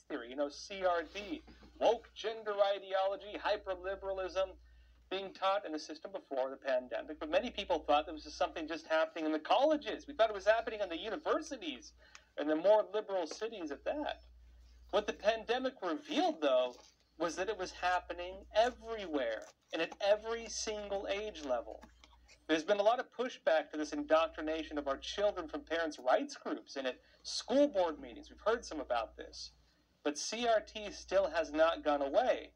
rights theory, you know, CRT, woke gender ideology, hyperliberalism, being taught in the system before the pandemic. But many people thought that this was something just happening in the colleges. We thought it was happening in the universities and the more liberal cities at that. What the pandemic revealed, though, was that it was happening everywhere and at every single age level. There's been a lot of pushback to this indoctrination of our children from parents' rights groups and at school board meetings. We've heard some about this. But CRT still has not gone away.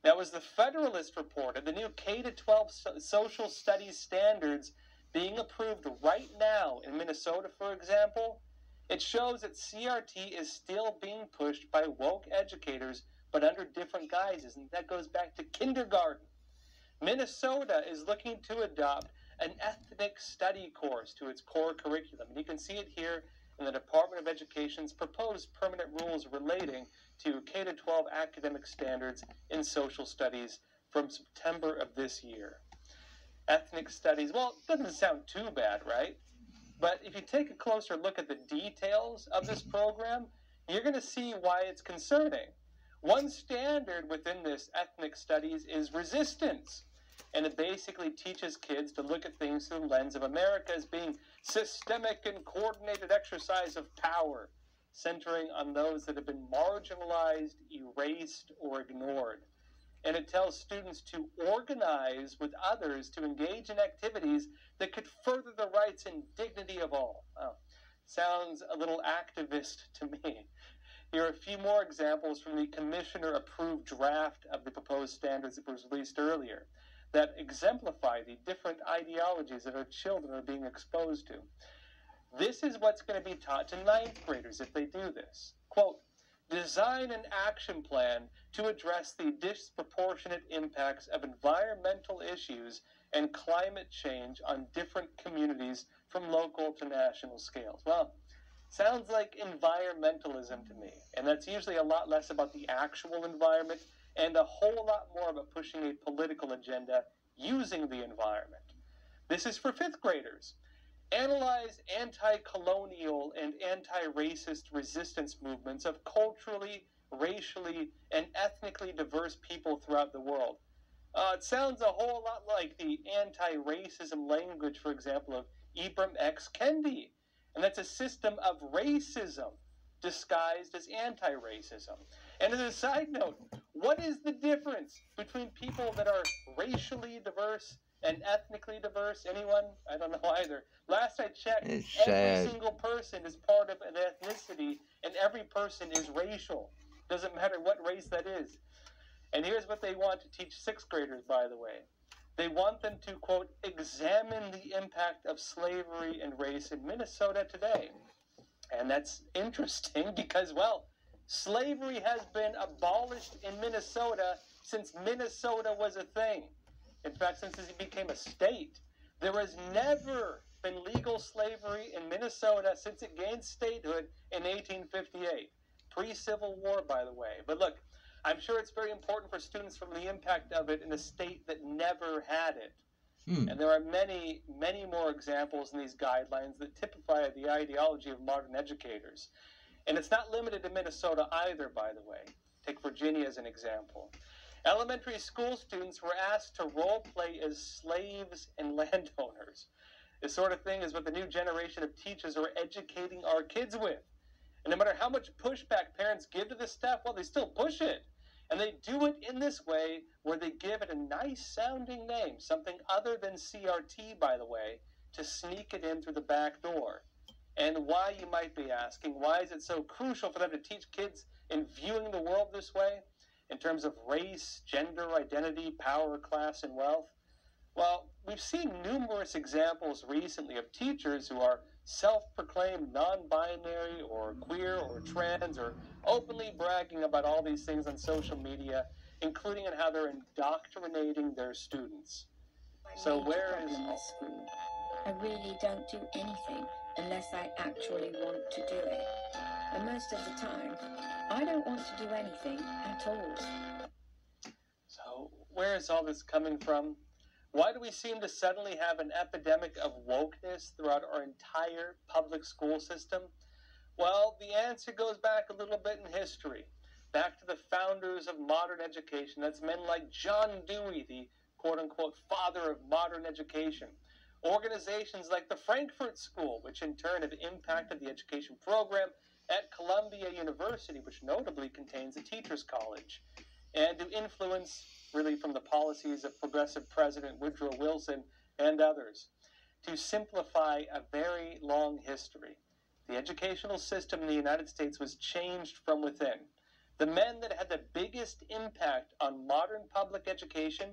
Now, as the Federalist reported, the new K-12 social studies standards being approved right now in Minnesota, for example, it shows that CRT is still being pushed by woke educators, but under different guises, and that goes back to kindergarten. Minnesota is looking to adopt an ethnic study course to its core curriculum, and you can see it here in the Department of Education's proposed permanent rules relating to K-12 academic standards in social studies from September of this year. Ethnic studies, well, it doesn't sound too bad, right? But if you take a closer look at the details of this program, you're going to see why it's concerning. One standard within this ethnic studies is resistance. And it basically teaches kids to look at things through the lens of America as being systemic and coordinated exercise of power, centering on those that have been marginalized, erased, or ignored. And it tells students to organize with others to engage in activities that could further the rights and dignity of all. Wow. Sounds a little activist to me. Here are a few more examples from the commissioner-approved draft of the proposed standards that was released earlier that exemplify the different ideologies that our children are being exposed to. This is what's going to be taught to ninth graders if they do this. Quote, design an action plan to address the disproportionate impacts of environmental issues and climate change on different communities from local to national scales. Well, sounds like environmentalism to me, and that's usually a lot less about the actual environment and a whole lot more about pushing a political agenda using the environment. This is for fifth graders. Analyze anti-colonial and anti-racist resistance movements of culturally, racially, and ethnically diverse people throughout the world. It sounds a whole lot like the anti-racism language, for example, of Ibram X. Kendi. And that's a system of racism disguised as anti-racism. And as a side note, what is the difference between people that are racially diverse and ethnically diverse? Anyone? I don't know either. Last I checked, every single person is part of an ethnicity, and every person is racial. Doesn't matter what race that is. And here's what they want to teach sixth graders, by the way. They want them to, quote, examine the impact of slavery and race in Minnesota today. And that's interesting because, well, slavery has been abolished in Minnesota since Minnesota was a thing. In fact, since it became a state. There has never been legal slavery in Minnesota since it gained statehood in 1858. Pre-Civil War, by the way. But look, I'm sure it's very important for students from the impact of it in a state that never had it. And there are many, many more examples in these guidelines that typify the ideology of modern educators. And it's not limited to Minnesota either, by the way. Take Virginia as an example. Elementary school students were asked to role play as slaves and landowners. This sort of thing is what the new generation of teachers are educating our kids with. And no matter how much pushback parents give to this stuff, well, they still push it. And they do it in this way where they give it a nice-sounding name, something other than CRT, by the way, to sneak it in through the back door. And why, you might be asking, why is it so crucial for them to teach kids in viewing the world this way, in terms of race, gender, identity, power, class, and wealth? Well, we've seen numerous examples recently of teachers who are self-proclaimed non-binary or queer or trans or openly bragging about all these things on social media, including in how they're indoctrinating their students. So where is... I really don't do anything unless I actually want to do it. And most of the time, I don't want to do anything at all. So where is all this coming from? Why do we seem to suddenly have an epidemic of wokeness throughout our entire public school system? Well, the answer goes back a little bit in history. back to the founders of modern education. That's men like John Dewey, the quote-unquote father of modern education. Organizations like the Frankfurt School, which in turn have impacted the education program at Columbia University, which notably contains a teacher's college, and to influence really from the policies of progressive President Woodrow Wilson and others. To simplify a very long history, the educational system in the United States was changed from within. The men that had the biggest impact on modern public education,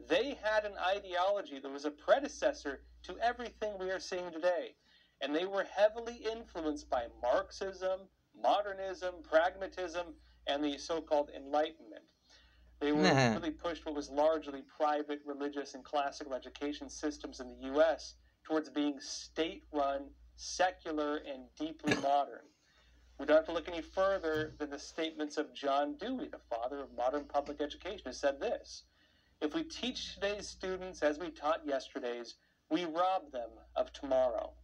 they had an ideology that was a predecessor to everything we are seeing today. And they were heavily influenced by Marxism, modernism, pragmatism, and the so-called Enlightenment. They were really pushed what was largely private, religious, and classical education systems in the U.S. towards being state-run, secular, and deeply modern. We don't have to look any further than the statements of John Dewey, the father of modern public education, who said this: "If we teach today's students as we taught yesterday's, we rob them of tomorrow."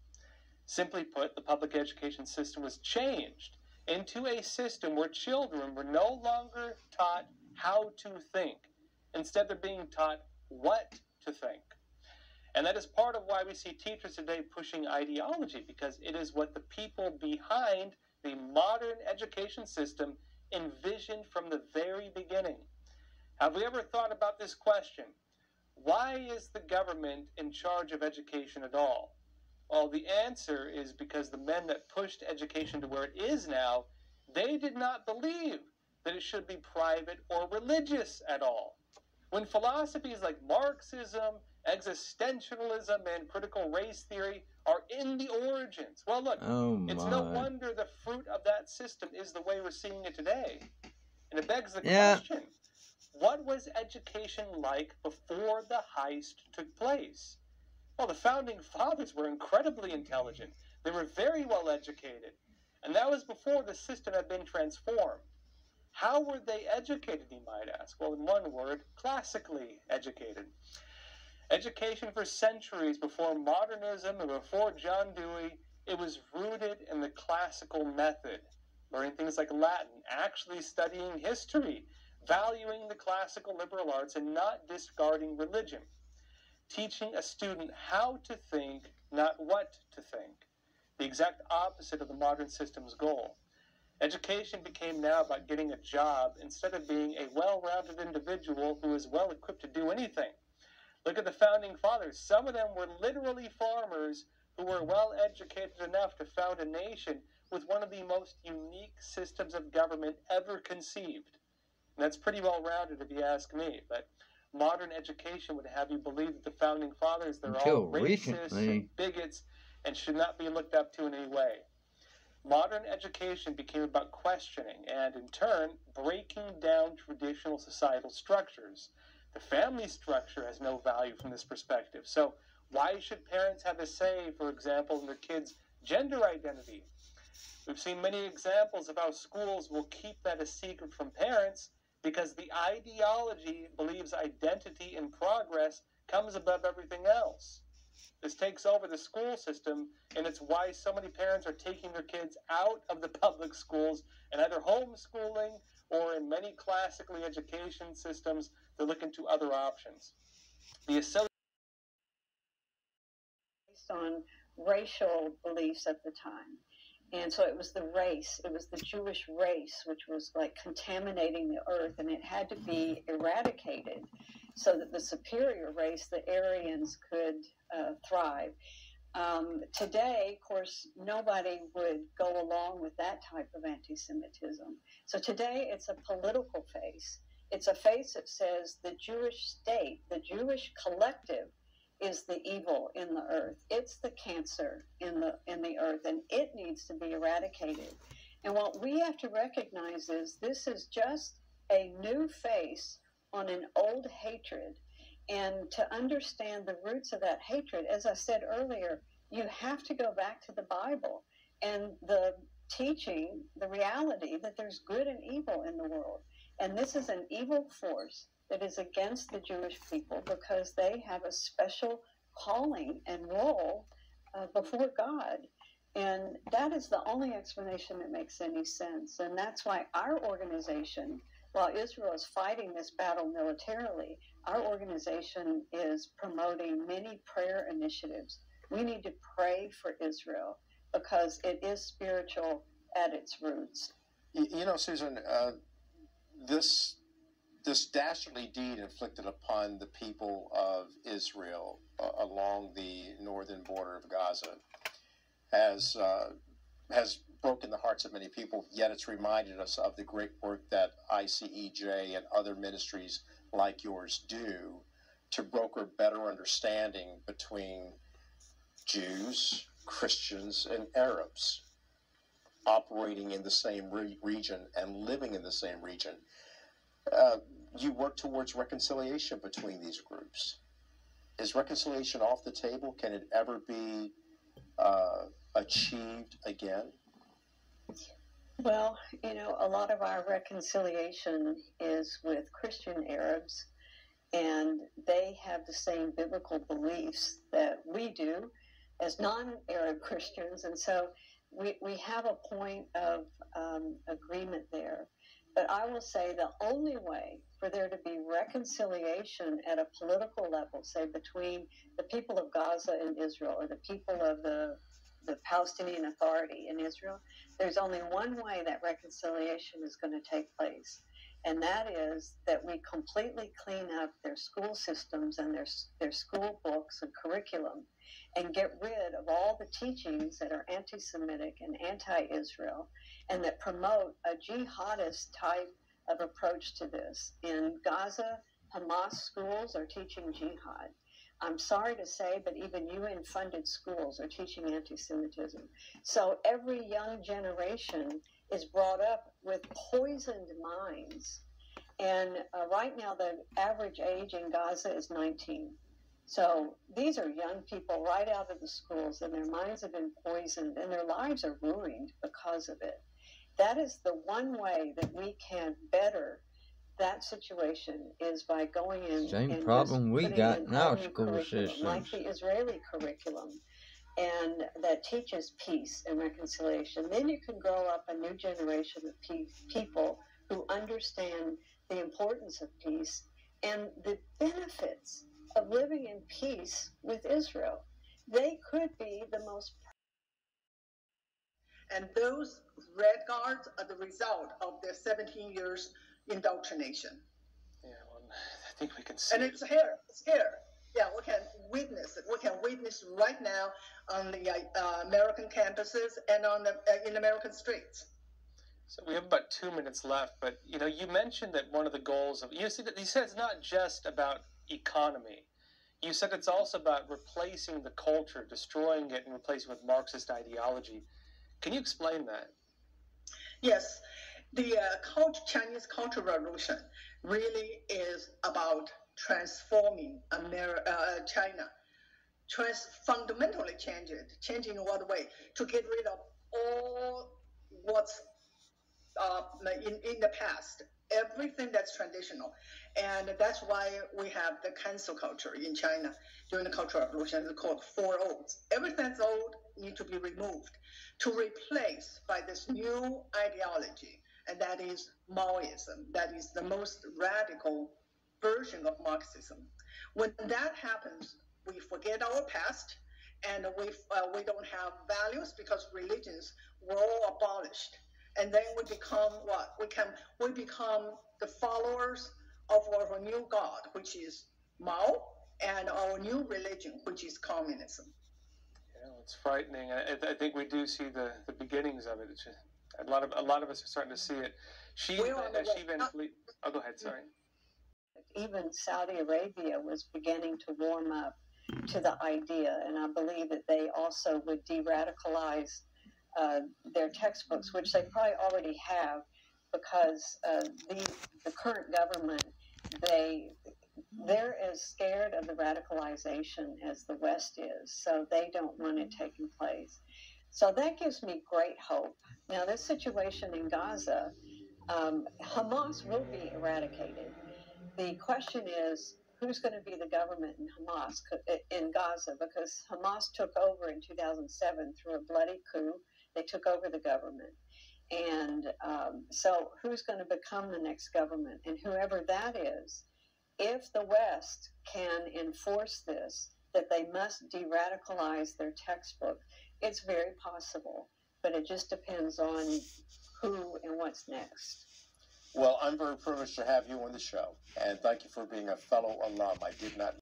Simply put, the public education system was changed into a system where children were no longer taught how to think. Instead, they're being taught what to think. And that is part of why we see teachers today pushing ideology, because it is what the people behind the modern education system envisioned from the very beginning. Have we ever thought about this question? Why is the government in charge of education at all? Well, the answer is because the men that pushed education to where it is now, they did not believe that it should be private or religious at all. When philosophies like Marxism, existentialism, and critical race theory are in the origins, well, look, it's no wonder the fruit of that system is the way we're seeing it today. And it begs the question, what was education like before the heist took place? Well, the founding fathers were incredibly intelligent. They were very well educated. And that was before the system had been transformed. How were they educated, you might ask? Well, in one word, classically educated. Education for centuries before modernism and before John Dewey, it was rooted in the classical method. Learning things like Latin, actually studying history, valuing the classical liberal arts, and not discarding religion. Teaching a student how to think, not what to think. The exact opposite of the modern system's goal. Education became now about getting a job instead of being a well-rounded individual who is well-equipped to do anything. Look at the founding fathers. Some of them were literally farmers who were well-educated enough to found a nation with one of the most unique systems of government ever conceived. And that's pretty well-rounded if you ask me, but modern education would have you believe that the founding fathers, they're all racists and bigots and should not be looked up to in any way. Modern education became about questioning and, in turn, breaking down traditional societal structures. The family structure has no value from this perspective. So why should parents have a say, for example, in their kids' gender identity? We've seen many examples of how schools will keep that a secret from parents because the ideology believes identity and progress comes above everything else. This takes over the school system, and it's why so many parents are taking their kids out of the public schools and either homeschooling or in many classically education systems, they're looking to other options. The association based on racial beliefs at the time. And so it was the race, it was the Jewish race, which was like contaminating the earth, and it had to be eradicated so that the superior race, the Aryans, could thrive. Today, of course, nobody would go along with that type of anti-Semitism. So today it's a political face. It's a face that says the Jewish state, the Jewish collective, is the evil in the earth. It's the cancer in the earth, and it needs to be eradicated. And what we have to recognize is this is just a new face on an old hatred. And to understand the roots of that hatred, as I said earlier, you have to go back to the Bible and the teaching, the reality that there's good and evil in the world. And this is an evil force that is against the Jewish people because they have a special calling and role before God. And that is the only explanation that makes any sense. And that's why our organization, while Israel is fighting this battle militarily, our organization is promoting many prayer initiatives. We need to pray for Israel because it is spiritual at its roots. You know, Susan, this dastardly deed inflicted upon the people of Israel along the northern border of Gaza has broken the hearts of many people, yet it's reminded us of the great work that ICEJ and other ministries like yours do to broker better understanding between Jews, Christians, and Arabs operating in the same region and living in the same region. You work towards reconciliation between these groups. Is reconciliation off the table? Can it ever be achieved again? Well, you know, a lot of our reconciliation is with Christian Arabs, and they have the same biblical beliefs that we do as non-Arab Christians, and so we have a point of agreement there. But I will say the only way for there to be reconciliation at a political level, say between the people of Gaza and Israel, or the people of the Palestinian Authority in Israel, there's only one way that reconciliation is going to take place. And that is that we completely clean up their school systems and their school books and curriculum and get rid of all the teachings that are anti-Semitic and anti-Israel and that promote a jihadist type of approach to this. In Gaza, Hamas schools are teaching jihad. I'm sorry to say, but even UN-funded schools are teaching anti-Semitism. So every young generation is brought up with poisoned minds. And right now, the average age in Gaza is 19. So these are young people right out of the schools, and their minds have been poisoned, and their lives are ruined because of it. That is the one way that we can better that situation is by going in Same and problem we got in our new school curriculum, systems. like the Israeli curriculum, and that teaches peace and reconciliation. Then you can grow up a new generation of people who understand the importance of peace and the benefits of living in peace with Israel. They could be the most. And those red guards are the result of their 17 years indoctrination. Yeah, well, I think we can see and it's here. It's here. Yeah, we can witness it. We can witness right now on the American campuses and on the in American streets. So we have about 2 minutes left, but you know, you mentioned that one of the goals of you said it's not just about economy. You said it's also about replacing the culture, destroying it, and replacing it with Marxist ideology. Can you explain that? Yes, the Chinese Cultural Revolution really is about transforming China, fundamentally changing in what way? To get rid of all what's in the past, everything that's traditional. And that's why we have the cancel culture in China during the Cultural Revolution. It's called Four Olds. Everything that's old needs to be removed to replace by this new ideology, and that is Maoism. That is the most radical version of Marxism. When that happens, we forget our past, and we don't have values because religions were all abolished. And then we become what? We become the followers of our new God, which is Mao, and our new religion, which is communism. Yeah, it's frightening. I think we do see the beginnings of it. It's just, a lot of us are starting to see it. Oh, go ahead. Sorry. Even Saudi Arabia was beginning to warm up to the idea, and I believe that they also would de-radicalize their textbooks, which they probably already have, because the current government, they're as scared of the radicalization as the West is, so they don't want it taking place. So that gives me great hope. Now, this situation in Gaza, Hamas will be eradicated. The question is, who's going to be the government in Gaza, because Hamas took over in 2007 through a bloody coup. They took over the government. And so who's going to become the next government? And whoever that is, if the West can enforce this, that they must de-radicalize their textbook, it's very possible. But it just depends on who and what's next. Well, I'm very privileged to have you on the show, and thank you for being a fellow alum. I did not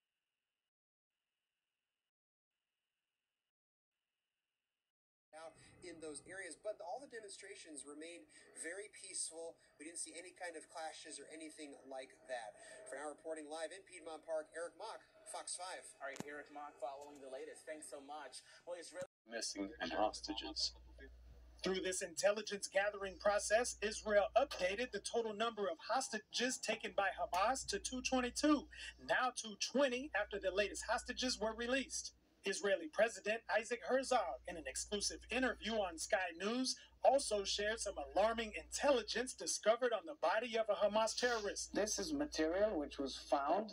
in those areas, but all the demonstrations remained very peaceful. We didn't see any kind of clashes or anything like that. For now, reporting live in Piedmont Park, Eric Mock, Fox 5. All right, Eric Mock following the latest. Thanks so much. Well, Israel missing and hostages. Through this intelligence gathering process, Israel updated the total number of hostages taken by Hamas to 222, now 220 after the latest hostages were released. Israeli President Isaac Herzog, in an exclusive interview on Sky News, also shared some alarming intelligence discovered on the body of a Hamas terrorist. This is material which was found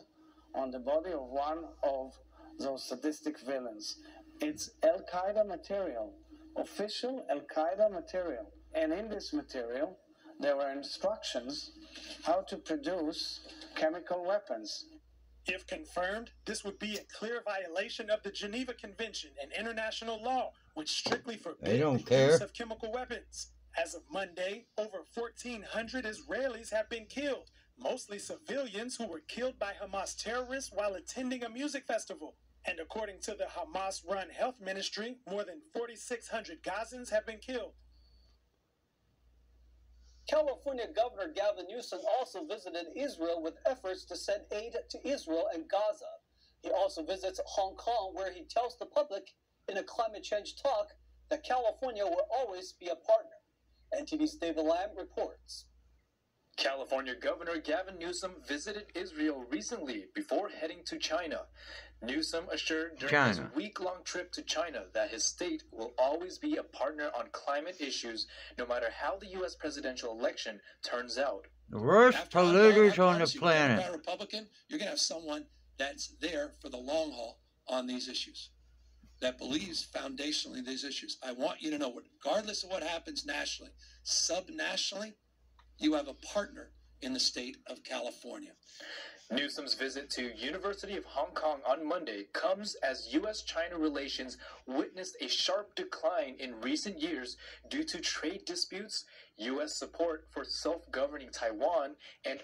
on the body of one of those sadistic villains. It's Al-Qaeda material, official Al-Qaeda material. And in this material, there were instructions how to produce chemical weapons. If confirmed, this would be a clear violation of the Geneva Convention and international law, which strictly forbids the use of chemical weapons. As of Monday, over 1,400 Israelis have been killed, mostly civilians who were killed by Hamas terrorists while attending a music festival. And according to the Hamas-run health ministry, more than 4,600 Gazans have been killed. California Governor Gavin Newsom also visited Israel with efforts to send aid to Israel and Gaza. He also visits Hong Kong, where he tells the public in a climate change talk that California will always be a partner. NTV's David Lamb reports. California Governor Gavin Newsom visited Israel recently before heading to China. Newsom assured during his week-long trip to China that his state will always be a partner on climate issues, no matter how the U.S. presidential election turns out. The worst polluters on the planet. If you're a Republican, you're going to have someone that's there for the long haul on these issues, that believes foundationally in these issues. I want you to know, regardless of what happens nationally, sub-nationally, you have a partner in the state of California. Newsom's visit to University of Hong Kong on Monday comes as U.S.-China relations witnessed a sharp decline in recent years due to trade disputes, U.S. support for self-governing Taiwan, and